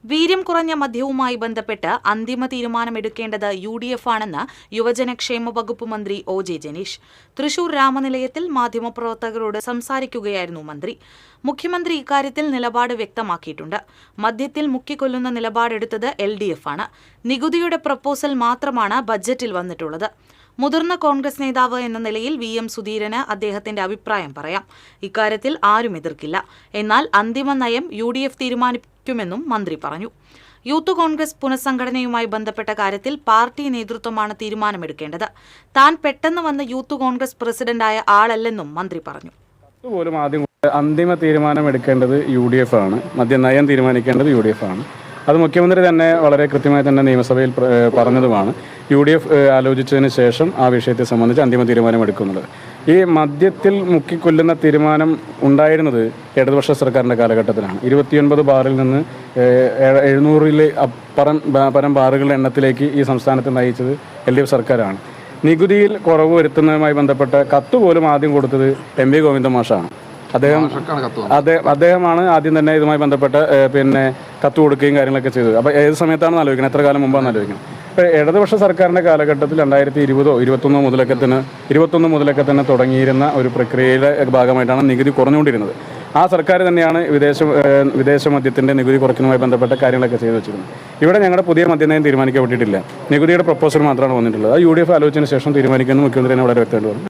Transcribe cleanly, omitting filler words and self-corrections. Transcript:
വീര്യം കുറഞ്ഞ മദ്യവുമായി ബന്ധപ്പെട്ട് അന്തിമ തീരുമാനമെടുക്കേണ്ടത് UDF ആണെന്ന് യുവജനക്ഷേമ വകുപ്പ് മന്ത്രി OJ ജനീഷ്. തൃശൂർ രാമനിലയത്തിൽ മാധ്യമപ്രവർത്തകരോട് സംസാരിക്കുകയായിരുന്നു മന്ത്രി. മുഖ്യമന്ത്രി ഇക്കാര്യത്തിൽ നിലപാട് വ്യക്തമാക്കിയിട്ടുണ്ട്. മദ്യത്തിൽ മുക്കിക്കൊല്ലുന്ന നിലപാടെടുത്തത് LDF ആണ്. നികുതിയുടെ പ്രപ്പോസൽ മാത്രമാണ് ബജറ്റിൽ വന്നിട്ടുള്ളത്. മുതിർന്ന കോൺഗ്രസ് നേതാവ് എന്ന നിലയിൽ VM സുധീരന് അദ്ദേഹത്തിന്റെ അഭിപ്രായം പറയാം. ഇക്കാര്യത്തിൽ ആരും എതിർക്കില്ല. എന്നാൽ അന്തിമ നയം UDF തീരുമാനിക്കുമെന്നും മന്ത്രി പറഞ്ഞു. യൂത്ത് കോൺഗ്രസ് പുനഃസംഘടനയുമായി ബന്ധപ്പെട്ട കാര്യത്തിൽ പാർട്ടി നേതൃത്വമാണ് തീരുമാനമെടുക്കേണ്ടത്. താൻ പെട്ടെന്ന് വന്ന യൂത്ത് കോൺഗ്രസ് പ്രസിഡന്റായ ആളല്ലെന്നും മന്ത്രി പറഞ്ഞു. അന്തിമ തീരുമാനം എടുക്കേണ്ടത് UDF ആണ്. മദ്യനയം തീരുമാനിക്കേണ്ടത് UDF ആണ്. അത് മുഖ്യമന്ത്രി തന്നെ വളരെ കൃത്യമായി തന്നെ നിയമസഭയിൽ പറഞ്ഞതുമാണ്. UDF ആലോചിച്ചതിന് ശേഷം ആ വിഷയത്തെ സംബന്ധിച്ച് അന്തിമ തീരുമാനമെടുക്കുന്നത്. ഈ മദ്യത്തിൽ മുക്കിക്കൊല്ലുന്ന തീരുമാനം ഉണ്ടായിരുന്നത് ഇടതുപക്ഷ സർക്കാരിൻ്റെ കാലഘട്ടത്തിലാണ്. 29 ബാറിൽ നിന്ന് 700 പരം ബാറുകളുടെ എണ്ണത്തിലേക്ക് ഈ സംസ്ഥാനത്തെ നയിച്ചത് LDF സർക്കാരാണ്. നികുതിയിൽ കുറവ് വരുത്തുന്നതുമായി ബന്ധപ്പെട്ട കത്ത് പോലും ആദ്യം കൊടുത്തത് MV ഗോവിന്ദൻ മാഷാണ്. അദ്ദേഹമാണ് ആദ്യം തന്നെ ഇതുമായി ബന്ധപ്പെട്ട കത്ത് കൊടുക്കുകയും കാര്യങ്ങളൊക്കെ ചെയ്തത്. അപ്പോൾ ഏത് സമയത്താണെന്ന് ആലോചിക്കണം, എത്ര കാലം മുമ്പാണെന്ന് ആലോചിക്കണം. ഇപ്പോൾ ഇടതുപക്ഷ സർക്കാരിൻ്റെ കാലഘട്ടത്തിൽ 2021 മുതലൊക്കെ തന്നെ തുടങ്ങിയിരുന്ന ഒരു പ്രക്രിയയുടെ ഭാഗമായിട്ടാണ് നികുതി കുറഞ്ഞുകൊണ്ടിരുന്നത്. ആ സർക്കാർ തന്നെയാണ് വിദേശ മദ്യത്തിൻ്റെ നികുതി കുറയ്ക്കുന്നതുമായി ബന്ധപ്പെട്ട കാര്യങ്ങളൊക്കെ ചെയ്തു വെച്ചിരുന്നത്. ഇവിടെ ഞങ്ങളുടെ പുതിയ മദ്യനയം തീരുമാനിക്കപ്പെട്ടിട്ടില്ല. നികുതിയുടെ പ്രപ്പോസൽ മാത്രമാണ് വന്നിട്ടുള്ളത്. അത് UDF ആലോചിച്ചതിന് ശേഷം തീരുമാനിക്കുന്നത് മുഖ്യമന്ത്രി തന്നെ വളരെ വ്യക്തമായിട്ട് പറഞ്ഞു.